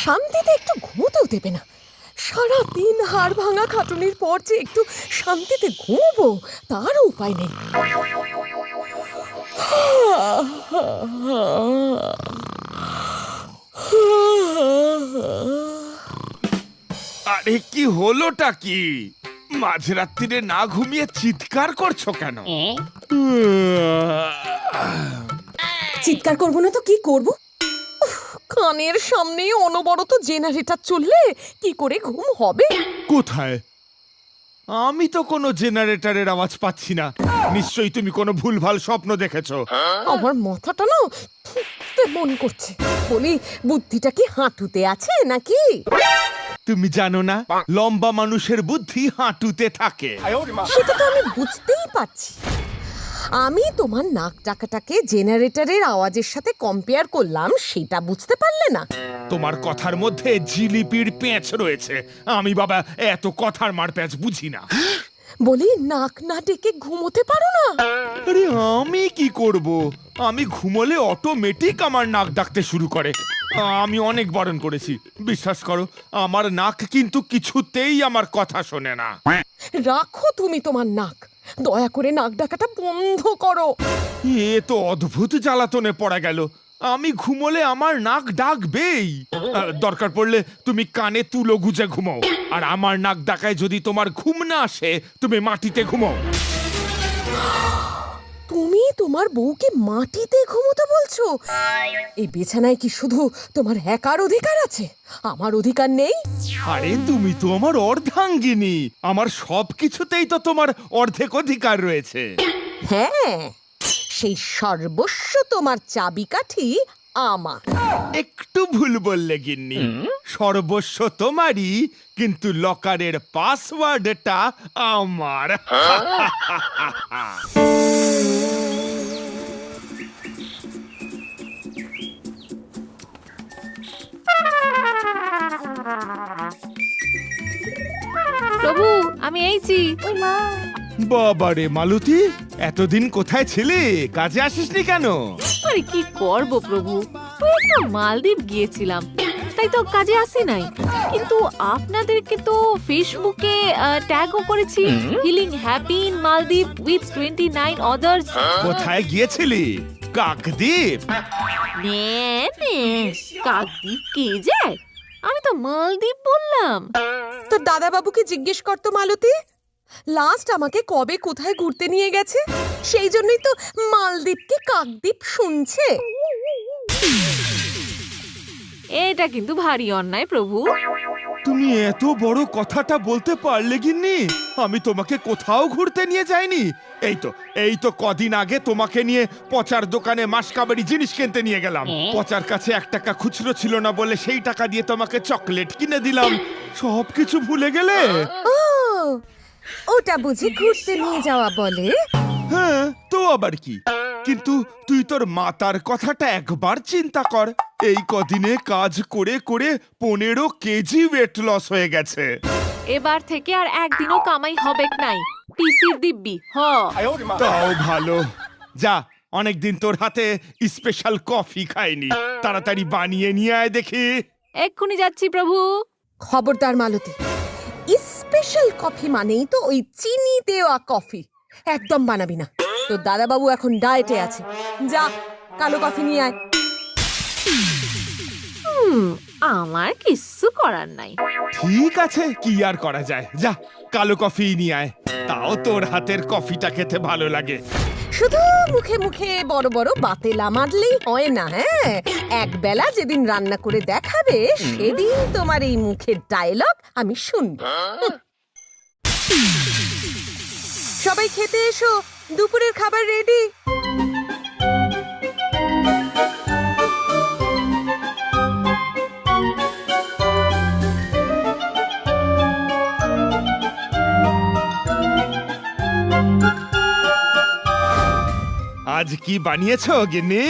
শান্তিতে একটু ঘুমোতেও দেবে না। সারাদিন হাড় ভাঙা খাটুনির পর যে একটু শান্তিতে ঘুমবো তারও উপায় নেই। আরে কি হলোটা কি? মাঝরাত্রিরে না ঘুমিয়ে চিৎকার করছো কেন? চিৎকার করবো না তো কি করবো? কানের সামনে অনবরত জেনারেটর চললে কি করে ঘুম হবে? কোথায়? আমি তো কোনো জেনারেটরের আওয়াজ পাচ্ছি না। নিশ্চয়ই তুমি কোনো ভুলভাল স্বপ্ন দেখেছো। আমার মাথাটা না ফুটতে মন করছে। বলি, বুদ্ধিটা কি হাঁটুতে আছে নাকি? তুমি জানো না, লম্বা মানুষের বুদ্ধি হাঁটুতে থাকে। সেটা তো আমি বুঝতেই পারছি। আমি তোমার নাক ডাকাটাকে জেনারেটরের আওয়াজের সাথে কম্পেয়ার করলাম, সেটা বুঝতে পারলে না? তোমার কথার মধ্যে জিলিপির পেঁচ রয়েছে। আমি বাবা এত কথার মারপ্যাঁচ বুঝি না। বলি, নাক না ডেকে ঘুমোতে পারো না? আরে আমি কি করব? আমি ঘুমোলে অটোমেটিক আমার নাক ডাকতে শুরু করে। আমি অনেক বারণ করেছি, বিশ্বাস করো আমার নাক কিন্তু কিছুতেই আমার কথা শোনে না। রাখো তুমি তোমার নাক, দয়া করে নাক ডাকাটা বন্ধ করো। এ তো অদ্ভুত জ্বালাতনে পড়া গেল। আমি ঘুমোলে আমার নাক ডাকবেই। দরকার পড়লে তুমি কানে তুলো গুজে ঘুমাও, আর আমার নাক ডাকায় যদি তোমার ঘুম না আসে তুমি মাটিতে ঘুমাও। তুমি তোমার বউকে মাটিতে ঘুমোতে বলছো? এই বিছানায় কি শুধু তোমার একার অধিকার আছে? আমার অধিকার নেই? আরে তুমি তো আমার অর্ধাঙ্গিনী, আমার সব কিছুতেই তো তোমার অর্ধেক অধিকার রয়েছে। হ্যাঁ, সেই সর্বস্ব তোমার চাবিকাঠি আমার। একটু ভুল বললে গিন্নি, সর্বস্ব তোমারই, কিন্তু লকারের পাসওয়ার্ডটা আমার। প্রভু, আমি এইছি। বাবারে মালতী, এতদিন কোথায় ছিলে? কাজে আসিসনি কেন? আরে কি করব প্রভু, ওই একটু মালদ্বীপ গিয়েছিলাম, তাই তো কাজে আসি নাই। কিন্তু আপনাদেরকে তো ফেসবুকে ট্যাগও করেছি, হিলিং হ্যাপি ইন মালদ্বীপ উইথ 29 আদার্স। কোথায় গিয়েছিলি? কাকদ্বীপ? কাকদ্বীপ কে যায়? আমি তো মালদ্বীপ বললাম। তো দাদা বাবুকে জিজ্ঞেস করতো মালতী, লাস্ট আমাকে কবে কোথায় ঘুরতে নিয়ে গেছে? সেই জন্যই তো মালদ্বীপকে কাকদ্বীপ শুনছে। এটা কিন্তু ভারী অন্যায় প্রভু। তুমি এত বড় কথাটা বলতে পারলে গিন্নি? আমি তোমাকে কোথাও ঘুরতে নিয়ে যাইনি। এই তো কদিন আগে তোমাকে নিয়ে পচার দোকানে মাসকাবারি জিনিস কিনতে নিয়ে গেলাম। পচার কাছে 1 টাকা খুচরো ছিল না বলে সেই টাকা দিয়ে তোমাকে চকলেট কিনে দিলাম। সব কিছু ভুলে গেলে? ও, ওটা বুঝি ঘুরতে নিয়ে যাওয়া বলে? হ্যাঁ, তো আবার কি। কিন্তু তুই তোর মাতার কথাটা একবার চিন্তা কর। এই কদিনে কাজ করে করে 15 কেজি ওয়েট লস হয়ে গেছে। এবার থেকে আর একদিনও কামাই হবে নাই, পিসির দিব্যি। তাও ভালো। যা, অনেকদিন তোর হাতে স্পেশাল কফি খাইনি, তাড়াতাড়ি বানিয়ে নিয়ে আয় দেখি। এক্ষুনি যাচ্ছি প্রভু। খবরদার মালতী, স্পেশাল কফি মানেই তো ওই চিনি দেওয়া কফি। একদম বানাবি না। তো দাদা বাবু এখন ডায়েটে আছে, যা কালো কফি নিয়ে আয়। আমার কিচ্ছু করার নাই। ঠিক আছে, কি আর করা যায়, যা কালো কফি নিয়ে আয়। তাও তোর হাতের কফিটা খেতে ভালো লাগে। শুধু মুখে মুখে বড় বড় বাতেলা মারলেই হয় না। হ্যাঁ, একবেলা যেদিন রান্না করে দেখাবে সেদিন তোমার এই মুখের ডায়লগ আমি শুনবো। সবাই খেতে এসো, দুপুরের খাবার রেডি। আজ কি বানিয়েছো গিন্নি?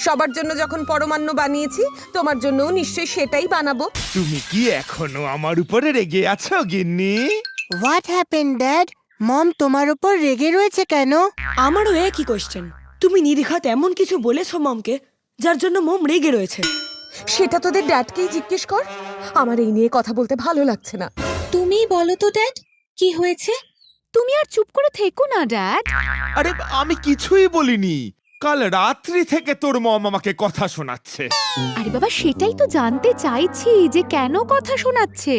সবার জন্য যখন পরমান্ন বানিয়েছি, তোমার জন্যও নিশ্চয়ই সেটাই বানাবো। তুমি কি এখনো আমার উপরে রেগে আছো গিন্নি? What happened dad? মম তোমার উপর রেগে রয়েছে কেন? আমারও একই কোশ্চেন। তুমি নির্ঘাত এমন কিছু বলেছো মমকে যার জন্য মম রেগে রয়েছে। সেটা তোদের ড্যাডকেই জিজ্ঞেস কর। আমার এই নিয়ে কথা বলতে ভালো লাগছে না। তুমি বলো তো ড্যাড, কি হয়েছে? তুমি আর চুপ করে থেকো না ড্যাড। আরে আমি কিছুই বলিনি। কাল রাত্রি থেকে তোর মম আমাকে কথা শোনাচ্ছে। আরে বাবা, সেটাই তো জানতে চাইছি যে কেন কথা শোনাচ্ছে।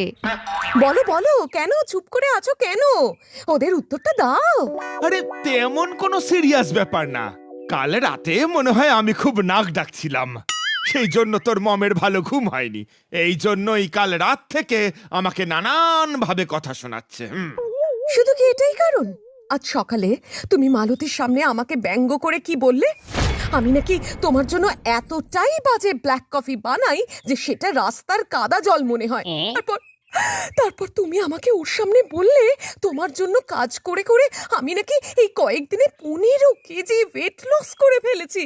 বলো বলো, কেন চুপ করে আছো কেন? ওদের উত্তরটা দাও। আরে তেমন কোনো সিরিয়াস ব্যাপার না। কাল রাতে মনে হয় আমি খুব নাক ডাকছিলাম, সেই জন্য তোর মমের ভালো ঘুম হয়নি। এই জন্যই কাল রাত থেকে আমাকে নানান ভাবে কথা শোনাচ্ছে। শুধু কি এটাই কারণ? আজ সকালে তুমি মালতীর সামনে আমাকে ব্যঙ্গ করে কি বললে? আমি নাকি তোমার জন্য এতটাই বাজে ব্ল্যাক কফি বানাই যে সেটা রাস্তার কাদা জল মনে হয়। তারপর তুমি আমাকে ওর সামনে বললে তোমার জন্য কাজ করে করে আমি নাকি এই কয়েকদিনে 15 কেজি ওয়েট লস করে ফেলেছি।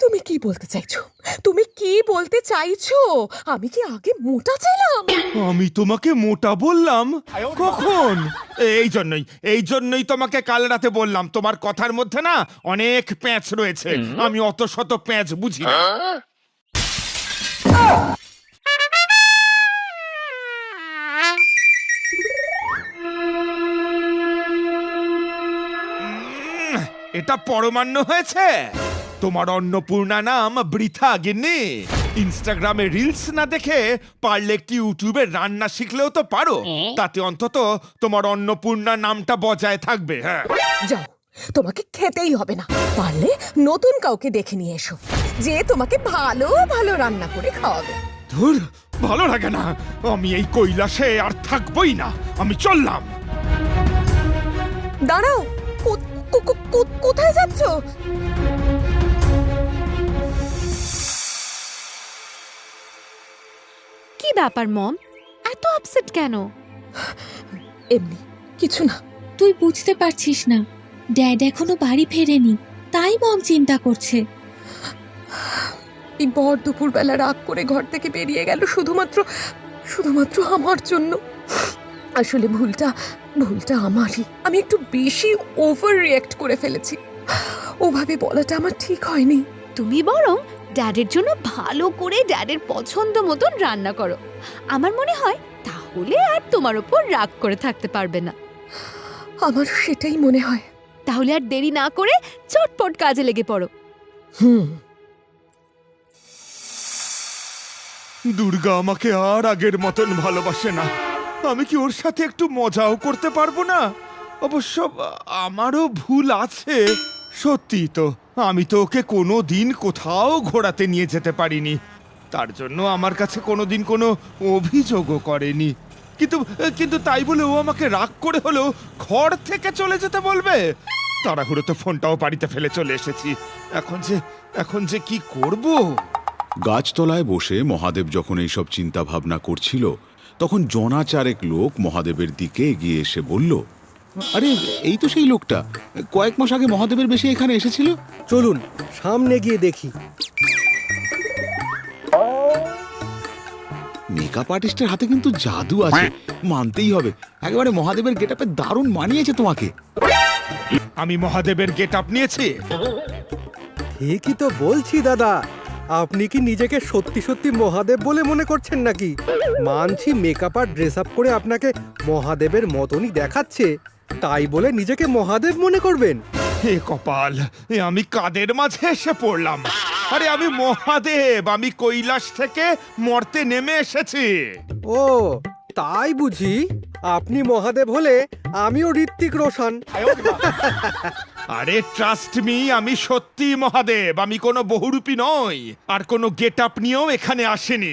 তুমি কি বলতে চাইছো? তুমি কি বলতে চাইছো? আমি কি আগে মোটা ছিলাম? আমি তোমাকে মোটা বললাম কখন? এই জন্যই তোমাকে কাল রাতে বললাম তোমার কথার মধ্যে না অনেক প্যাঁচ রয়েছে। আমি অত শত প্যাঁচ বুঝি না। এটা পরমান্ন হয়েছে। তোমার অন্নপূর্ণা নাম বৃথা গিন্নি। ইনস্টাগ্রামে রিলস না দেখে পারলে একটি ইউটিউবে রান্না শিখলেও তো পারো। তাতে অন্তত তোমার অন্নপূর্ণা নামটা বজায় থাকবে। হ্যাঁ, যাও, তোমাকে খেতেই হবে না। পারলে নতুন কাউকে দেখে নিয়ে এসো যে তোমাকে ভালো ভালো রান্না করে খাওয়াবে। ধুর, ভালো লাগে না। আমি এই কৈলাসে আর থাকবই না। আমি চললাম। দাঁড়াও, কোথায় যাচ্ছ? কি ব্যাপার মম, এত আপসেট কেন? এমনি কিছু না। তুই বুঝতে পারছিস না, ড্যাড এখনো বাড়ি ফেরেনি, তাই মম চিন্তা করছে। এই ভর দুপুরবেলা রাগ করে ঘর থেকে বেরিয়ে গেল শুধুমাত্র আমার জন্য। আসলে ভুলটা আমারই। আমি একটু বেশি ওভার রিঅ্যাক্ট করে ফেলেছি। ওভাবে বলাটা আমার ঠিক হয়নি। তুমি বরং ড্যাডের জন্য ভালো করে ড্যাডের পছন্দ মতন রান্না করো। আমার মনে হয় তাহলে আর তোমার উপর রাগ করে থাকতে পারবে না। আমার সেটাই মনে হয়। তাহলে আর দেরি না করে চটপট কাজে লেগে পড়ো। দুর্গা আমাকে আর আগের মতন ভালোবাসে না। আমি কি ওর সাথে একটু মজাও করতে পারবো না? অবশ্য আমারও ভুল আছে। সত্যি তো, আমি তো ওকে কোনো দিন কোথাও ঘোরাতে নিয়ে যেতে পারিনি। তার জন্য আমার কাছে কোনোদিন কোনো অভিযোগও করেনি। কিন্তু তাই বলে ও আমাকে রাগ করে হলেও ঘর থেকে চলে যেতে বলবে? তাড়াহুড়ো তো ফোনটাও বাড়িতে ফেলে চলে এসেছি। এখন যে কি করব? গাছতলায় বসে মহাদেব যখন এইসব চিন্তা ভাবনা করছিল, তখন জনা চারেক লোক মহাদেবের দিকে এগিয়ে এসে বলল, আরে এই তো সেই লোকটা, কয়েক মাস আগে মহাদেবের বেশে এখানে এসেছিল। চলুন সামনে গিয়ে দেখি। মেকআপ আর্টিস্টের হাতে কিন্তু জাদু আছে, মানতেই হবে। একেবারে মহাদেবের গেটআপে দারুণ মানিয়েছে তোমাকে। আমি মহাদেবের গেটআপ নিয়েছি? ঠিকই তো বলছি দাদা। আপনি কি নিজেকে সত্যি সত্যি মহাদেব বলে মনে করছেন নাকি? মানছি মেকআপ আর ড্রেস আপ করে আপনাকে মহাদেবের মতনই দেখাচ্ছে, তাই বলে নিজেকে মহাদেব মনে করবেন? হে কপাল, আমি কাদের মাঝে এসে পড়লাম? আরে আমি মহাদেব, আমি কৈলাস থেকে মর্তে নেমে এসেছি। ও তাই বুঝি? আপনি মহাদেব হলে আমিও ঋত্বিক রোশন। আরে ট্রাস্ট মি, আমি সত্যি মহাদেব। আমি কোনো বহুরূপী নই, আর কোনো গেটআপ নিয়েও এখানে আসেনি।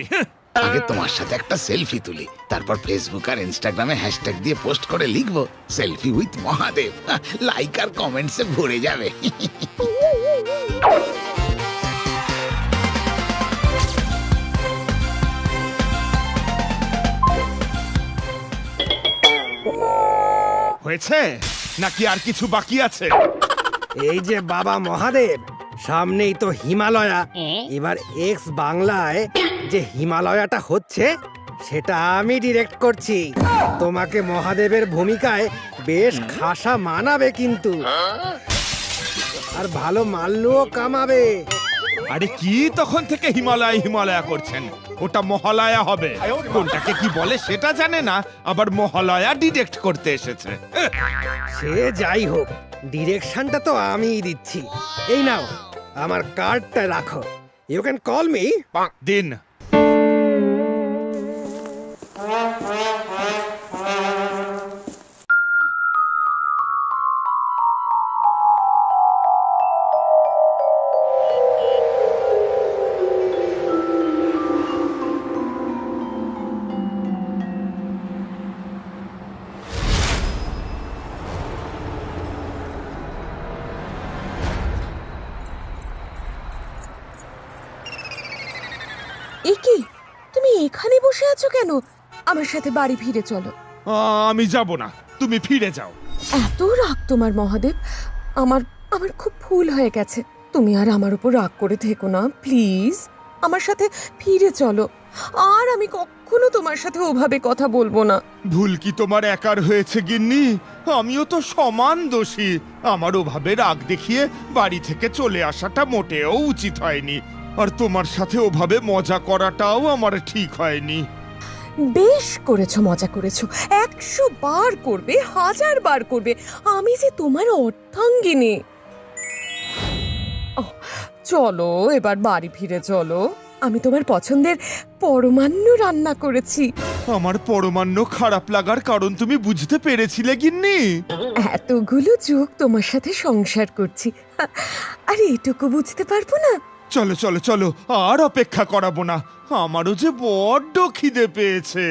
আগে তোমার সাথে একটা সেলফি তুলি, তারপর ফেসবুক আর ইনস্টাগ্রামে হ্যাশট্যাগ দিয়ে পোস্ট করে লিখবো সেলফি উইথ মহাদেব। লাইক আর কমেন্টসে ভরে যাবে। হয়েছে নাকি আর কিছু বাকি আছে? এই যে বাবা মহাদেব, সামনেই তো হিমালয়া। এবার এক্স বাংলায় যে হিমালয়াটা হচ্ছে সেটা আমি ডিরেক্ট করছি। তোমাকে মহাদেবের ভূমিকায় বেশ খাসা মানাবে কিন্তু, আর ভালো মাল্যও কামাবে। আরে কি তখন থেকে হিমালয় হিমালয়া করছেন? ওটা মহালয়া হবে। কোনটাকে কি বলে সেটা জানে না, আবার মহালয়া ডিরেক্ট করতে এসেছে। সে যাই হোক, ডিরেকশনটা তো আমিই দিচ্ছি। এই নাও, আমার কার্ডটা রাখো। You can call me. দিন। এ কি, তুমি এখানে বসে আছো কেন? আমার সাথে বাড়ি ফিরে চলো। আমি যাব না, তুমি ফিরে যাও। এত রাগ তোমার মহাদেব? আমার আমার খুব ভুল হয়ে গেছে। তুমি আর আমার উপর রাগ করে থেকো না প্লিজ। আমার সাথে ফিরে চলো, আর আমি কখনো তোমার সাথে ওভাবে কথা বলবো না। ভুল কি তোমার একার হয়েছে গিন্নি? আমিও তো সমান দোষী। আমার ওভাবে রাগ দেখিয়ে বাড়ি থেকে চলে আসাটা মোটেও উচিত হয়নি, আর তোমার সাথে ওভাবে মজা করাটাও আমার ঠিক হয়নি। বেশ করেছো, মজা করেছো। 100 বার করবে, 1000 বার করবে। আমি যে তোমার অর্ধাঙ্গিনী। চলো এবার বাড়ি ফিরে চলো। আমি তোমার পছন্দের পরমান্ন রান্না করেছি। আমার পরমান্ন খারাপ লাগার কারণ তুমি বুঝতে পেরেছিলে গিন্নি? এতগুলো যুগ তোমার সাথে সংসার করছি, আরে এটুকু বুঝতে পারবো না? চলো চলো চলো, আর অপেক্ষা করাবো না। আমারও যে বড্ড খিদে পেয়েছে।